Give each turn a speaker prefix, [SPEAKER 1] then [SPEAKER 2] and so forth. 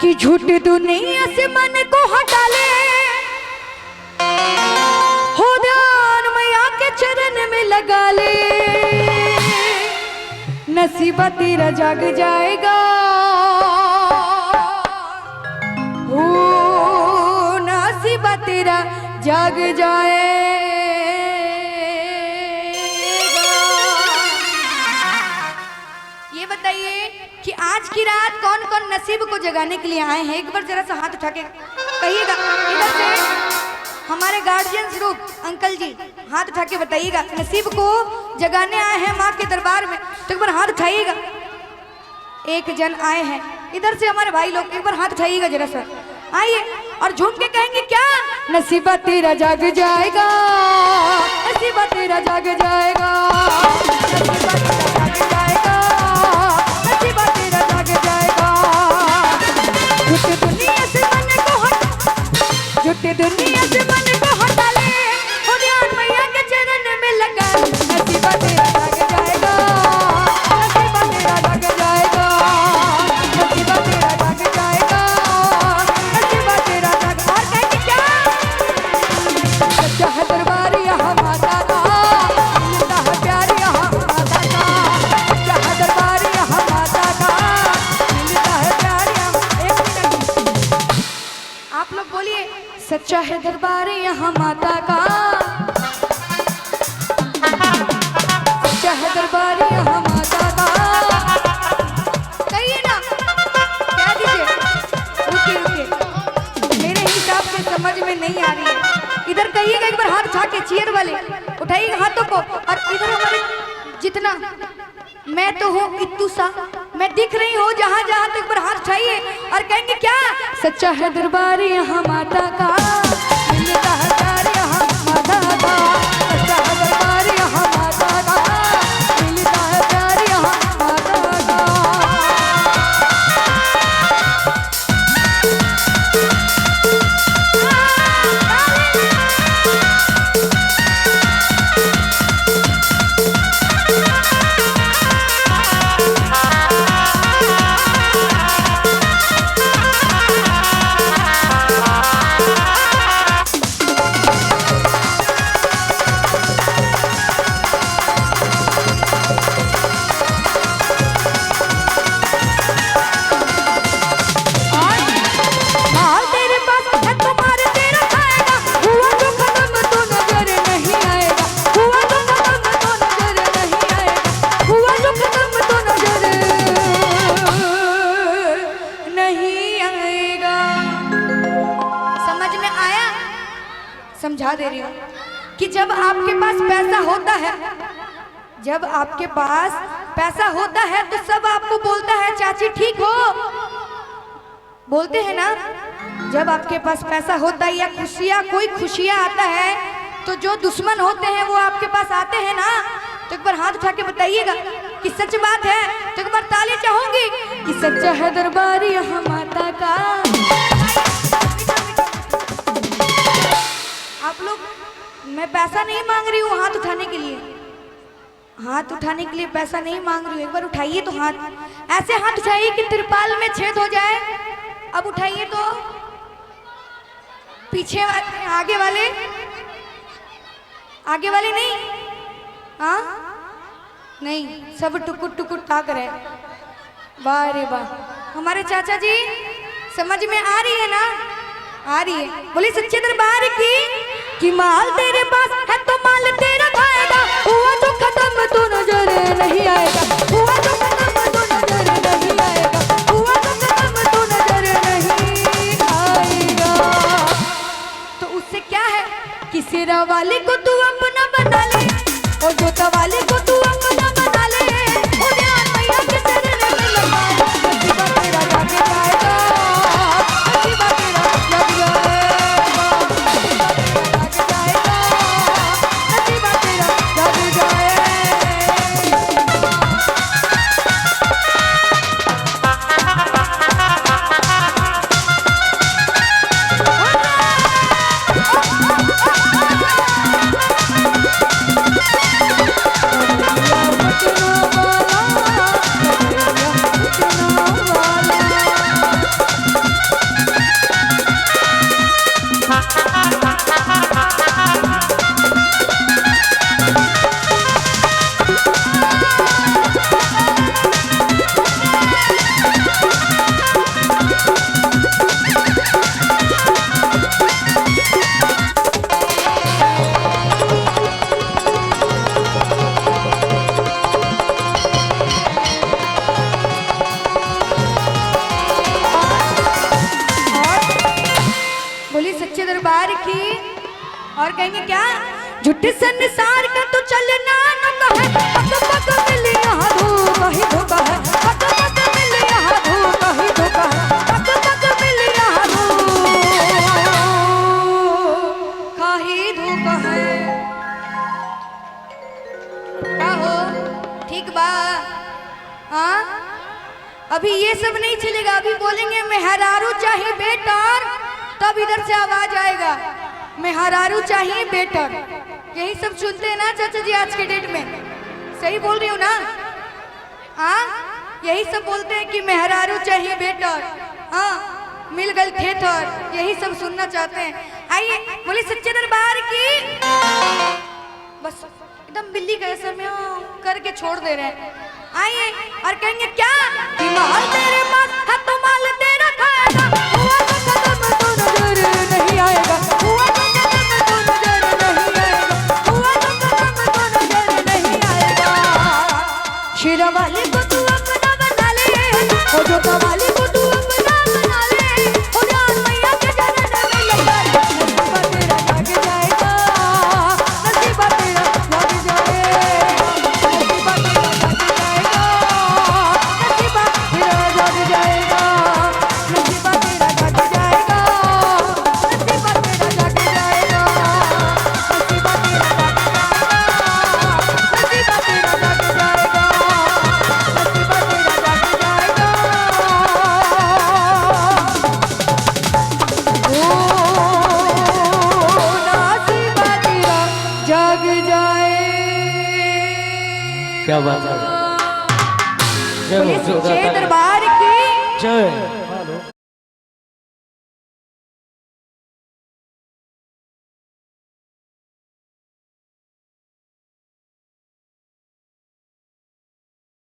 [SPEAKER 1] कि झूठ दुनिया से मन को हटा ले, हो ध्यान मैया के चरण में लगा ले, नसीबा तेरा जाग जाएगा, हो नसीबा तेरा जाग जाएगा। ये बताइए कि आज की रात कौन कौन नसीब को जगाने के लिए आए हैं? एक बार जरा सा हाथ उठा के कहिएगा। इधर से हमारे गार्जियंस रूप अंकल जी हाथ उठा के बताइएगा, नसीब को जगाने आए हैं माँ के दरबार में, तो एक बार हाथ उठाइएगा। एक जन आए हैं। इधर से हमारे भाई लोग एक बार हाथ उठाइएगा जरा सा, आइए और झूम के कहेंगे क्या? नसीबा तेरा जाग जाएगा, नसीबा तेरा जाग जाएगा, नसीबा तेरा जाग जाएगा, नसीबा तेरा जाग जाएगा। झूठी दुनिया से मन को हटा, झूठी दुनिया से मन को हटा ले, हो ध्यान मैया के चरण में लगा, नसीबा तेरा जाग जाएगा, नसीबा तेरा जाग जाएगा, नसीबा तेरा जाग जाएगा, नसीबा तेरा जाग। और कहेंगे क्या? सच्चा है दरबार यहाँ माता का, मिलता है प्यार यहाँ माता का, सच्चा है दरबार यहाँ माता का, मिलता है प्यार यहाँ। एक मिनट आप लोग बोलिए, सच्चा है दरबार यहाँ माता का, सच्चा है दरबार यहाँ माता का। कहिए ना, कह दीजिए। रुकिए रुकिए, मेरे हिसाब से समझ में नहीं आ रही है। इधर कहिएगा एक बार हाथ उठा के, चेयर वाले उठाइएगा हाथों को। और इधर हमारे जितना मैं तो हूँ इत्तू सा, मैं दिख रही हूँ जहाँ जहाँ, तो एक बार हाथ उठाइए और कहेंगे क्या? सच्चा है दरबार यहाँ माता का, मिलता है प्यार यहाँ माता का, सच्चा है दरबार यहाँ माता का, मिलता है प्यार यहाँ माता का। समझा दे रही हूँ कि जब आपके पास पैसा होता है, जब आपके पास पैसा होता है तो सब आपको बोलता है चाची ठीक हो, बोलते हैं ना। जब आपके पास पैसा होता है या खुशियाँ, कोई खुशियाँ आता है, तो जो दुश्मन होते हैं वो आपके पास आते हैं ना। तो एक बार हाथ उठा के बताइएगा कि सच बात है, तो एक बार ताली चाहूंगी कि सच्चा है दरबार यहाँ माता का। आप लोग, मैं पैसा नहीं मांग रही हूँ हाथ उठाने के लिए, हाथ उठाने के लिए पैसा नहीं मांग रही हूँ। एक बार उठाइए तो हाथ, ऐसे हाथ उठाइए कि तिरपाल में छेद हो जाए। अब उठाइए तो पीछे वाले, आगे वाले, आगे वाले नहीं, हाँ नहीं, सब टुकुर टुकुर ताक रहे। वाह रे वाह, हमारे चाचा जी समझ में आ रही है ना? आ रही है। बोले सच्चे दरबार की कि माल तेरे पास है तो माल तेरा खाएगा, हुआ जो खत्म तो नजर नहीं आएगा, हुआ जो खत्म तो नजर नहीं आएगा, हुआ जो खत्म तो नजर नहीं आएगा। तो उससे क्या है कि सिरा वाले को तू अपना बना ले, और जोता वाले को तू अपना बना ले, और ध्यान मैया के चरण में लगा, नसीबा तेरा जाग जाएगा, नसीबा तेरा जाग जाएगा, नसीबा तेरा जाग जाएगा, नसीबा तेरा जाग जाएगा। और कहेंगे क्या, झूठे संसार का तो चलना न है, पग पग मिली यहाँ धोखा ही धोखा है, पग पग मिली यहाँ धोखा ही धोखा है, पग पग मिली यहाँ धोखा ही धोखा है। क्या हो, ठीक बा? हाँ, अभी ये सब नहीं चलेगा, अभी बोलेंगे मेहरारू चाहिए बेटर, तब इधर से आवाज आएगा मेहरारू चाहिए बेटर। यही सब सुनते हैं ना चाचा जी आज के डेट में, सही बोल रही हूँ ना? हाँ, यही सब बोलते हैं कि मेहरारू चाहिए बेटर, हाँ मिल गल थिएटर, यही सब सुनना चाहते हैं। आइए बोले सच्चे दरबार की, बस एकदम बिल्ली का ऐसा में करके छोड़ दे रहे हैं। आइए और कहेंगे क्या, कि माल तेरे पास है तो माल तेरा खाएगा, हुआ तो कदम तो नजर नहीं आएगा, हुआ तो कदम तो नजर नहीं आएगा, हुआ तो कदम तो नजर नहीं आएगा। शेरा वाले को तू अपना बना ले, ओ जोता वाले को तू अपना बना ले, ओ जान मैया के चरण में लगा ले, नसीबा तेरा जाग जाएगा, नसीबा तेरा जाग जाएगा, नसीबा तेरा जाग जाएगा, नसीबा तेरा जाग जाएगा, नसीबा तेरा जाग जाएगा, नसीबा तेरा जाग जाएगा, नसीबा तेरा जाग जाएगा, नसीबा तेरा जाग जाएगा, नसीबा तेरा जाग जाए।
[SPEAKER 2] क्या बात है,
[SPEAKER 1] दरबार की
[SPEAKER 2] जय।